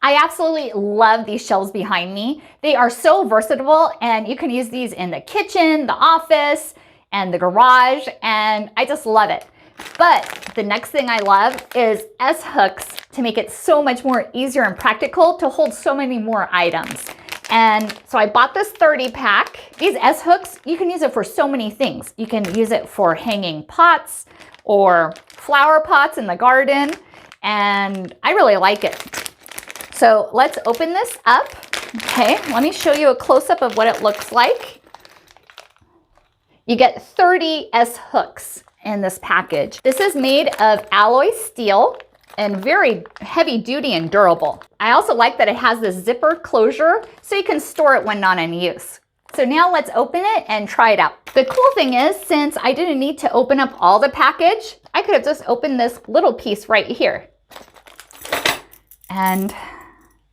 I absolutely love these shelves behind me. They are so versatile, and you can use these in the kitchen, the office, and the garage, and I just love it. But the next thing I love is S-hooks to make it so much more easier and practical to hold so many more items. And so I bought this 30 pack. These S-hooks, you can use it for so many things. You can use it for hanging pots or flower pots in the garden, and I really like it. So let's open this up. Okay, let me show you a close-up of what it looks like. You get 30 S-hooks in this package. This is made of alloy steel and very heavy duty and durable. I also like that it has this zipper closure so you can store it when not in use. So now let's open it and try it out. The cool thing is, since I didn't need to open up all the package, I could have just opened this little piece right here. And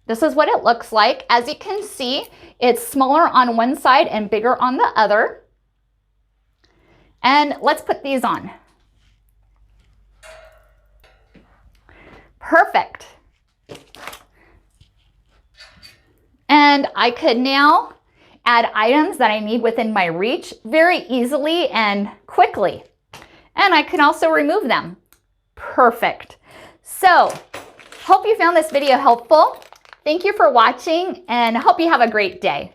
this is what it looks like. As you can see, it's smaller on one side and bigger on the other. And let's put these on. Perfect. And I could now add items that I need within my reach very easily and quickly. And I can also remove them. Perfect. So, hope you found this video helpful. Thank you for watching, and hope you have a great day.